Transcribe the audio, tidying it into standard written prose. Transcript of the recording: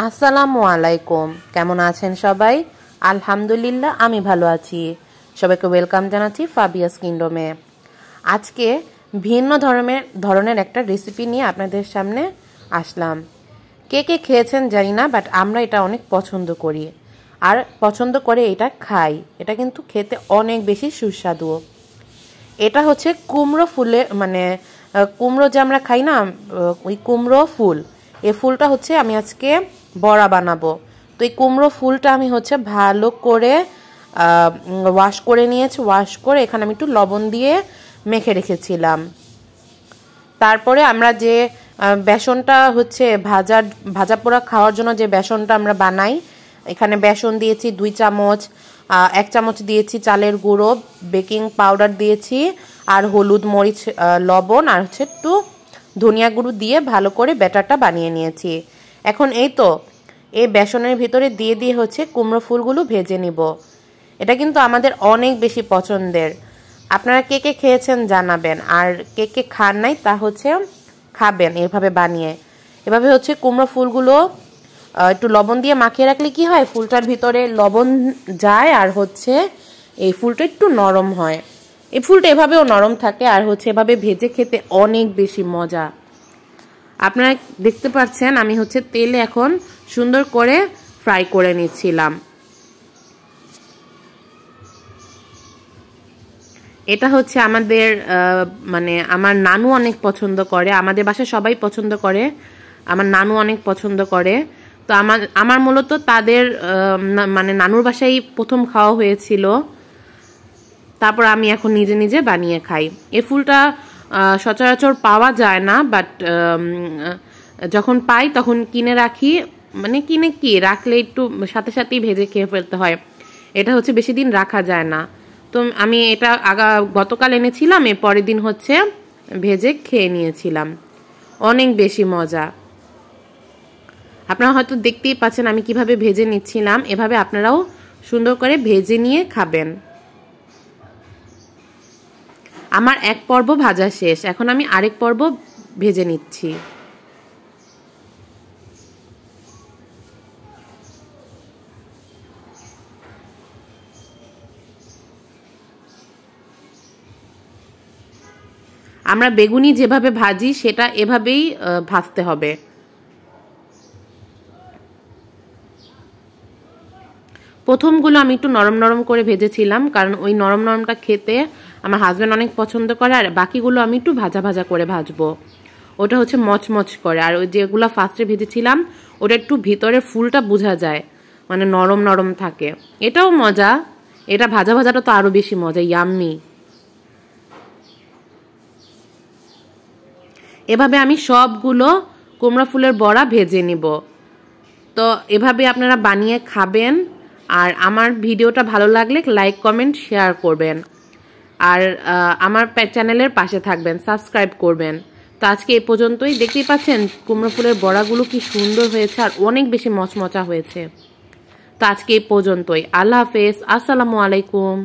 আসসালামু আলাইকুম। কেমন আছেন সবাই? আলহামদুলিল্লাহ আমি ভালো আছি। সবাইকে ওয়েলকাম জানাচ্ছি ফাবিয়াস কিংডমে। আজকে ভিন্ন ধরনের একটা রেসিপি নিয়ে আপনাদের সামনে আসলাম। কে কে খেয়েছেন জানি না, বাট আমরা এটা অনেক পছন্দ করি আর পছন্দ করে এটা খাই। এটা কিন্তু খেতে অনেক বেশি সুস্বাদু। এটা হচ্ছে কুমড়ো ফুলের কুমড়ো যে আমরা খাই না, ওই কুমড়ো ফুল। এই ফুলটা হচ্ছে আমি আজকে বড়া বানাবো। তো এই কুমড়ো ফুলটা আমি হচ্ছে ভালো করে ওয়াশ করে নিয়েছি। ওয়াশ করে এখানে আমি একটু লবণ দিয়ে মেখে রেখেছিলাম। তারপরে আমরা যে বেসনটা হচ্ছে ভাজা পোড়া খাওয়ার জন্য যে বেসনটা আমরা বানাই, এখানে বেসন দিয়েছি 2 চামচ, 1 চামচ দিয়েছি চালের গুঁড়ো, বেকিং পাউডার দিয়েছি, আর হলুদ, মরিচ, লবণ আর হচ্ছে একটু ধনিয়া গুঁড়ো দিয়ে ভালো করে ব্যাটারটা বানিয়ে নিয়েছি। এখন এই বেসনের ভিতরে দিয়ে হচ্ছে কুমড়ো ফুলগুলো ভেজে নিব। এটা কিন্তু আমাদের অনেক বেশি পছন্দের। আপনারা কে কে খেয়েছেন জানাবেন, আর কে কে খান নাই তা হচ্ছে খাবেন এভাবে বানিয়ে। এভাবে হচ্ছে কুমড়ো ফুলগুলো একটু লবণ দিয়ে মাখিয়ে রাখলে কি হয়, ফুলটার ভিতরে লবণ যায় আর হচ্ছে এই ফুলটা একটু নরম হয়। এই ফুলটা এভাবেও নরম থাকে আর হচ্ছে এভাবে ভেজে খেতে অনেক বেশি মজা। আপনারা দেখতে পাচ্ছেন আমি হচ্ছে তেলে এখন সুন্দর করে ফ্রাই করে নিচ্ছিলাম। এটা হচ্ছে আমাদের আমার নানু অনেক পছন্দ করে, আমাদের বাসায় সবাই পছন্দ করে, আমার নানু অনেক পছন্দ করে। তো আমার মূলত তাদের নানুর বাসায় প্রথম খাওয়া হয়েছিল, তারপর আমি এখন নিজে নিজে বানিয়ে খাই। এই ফুলটা সচরাচর পাওয়া যায় না, বাট যখন পাই তখন কিনে রাখি। কিনে রাখলে একটু সাথে সাথেই ভেজে খেয়ে ফেলতে হয়। এটা হচ্ছে বেশি দিন রাখা যায় না। তো আমি এটা গতকাল এনেছিলাম, এর পরের দিন হচ্ছে ভেজে খেয়ে নিয়েছিলাম। অনেক বেশি মজা। আপনারা হয়তো দেখতেই পাচ্ছেন আমি কিভাবে ভেজে নিচ্ছিলাম। এভাবে আপনারাও সুন্দর করে ভেজে নিয়ে খাবেন। আমার এক পর্ব ভাজা শেষ, এখন আমি আরেক পর্ব ভেজে নিচ্ছি। আমরা বেগুনি যেভাবে ভাজি সেটা এভাবেই ভাজতে হবে। প্রথমগুলো আমি একটু নরম নরম করে ভেজেছিলাম, কারণ ওই নরম নরমটা খেতে আমার হাজব্যান্ড অনেক পছন্দ করে। আর বাকিগুলো আমি একটু ভাজা ভাজা করে ভাজবো, ওটা হচ্ছে মচমচ করে। আর ওই যেগুলো ফার্স্টে ভেজেছিলাম ওটা একটু ভিতরে ফুলটা বোঝা যায়, নরম নরম থাকে। এটাও মজা, এটা ভাজা ভাজাটা তো আরো বেশি মজা, ইয়াম্মি। এভাবে আমি সবগুলো কুমড়া ফুলের বড়া ভেজে নিব। তো এভাবে আপনারা বানিয়ে খাবেন। আর আমার ভিডিওটা ভালো লাগলে লাইক, কমেন্ট, শেয়ার করবেন। আর আমার চ্যানেলের পাশে থাকবেন, সাবস্ক্রাইব করবেন। তো আজকে এই পর্যন্তই। দেখতেই পাচ্ছেন কুমড়ো ফুলের বড়াগুলো কি সুন্দর হয়েছে আর অনেক বেশি মচমচা হয়েছে। তো আজকে এই পর্যন্তই। আল্লাহ হাফেজ, আসসালামু আলাইকুম।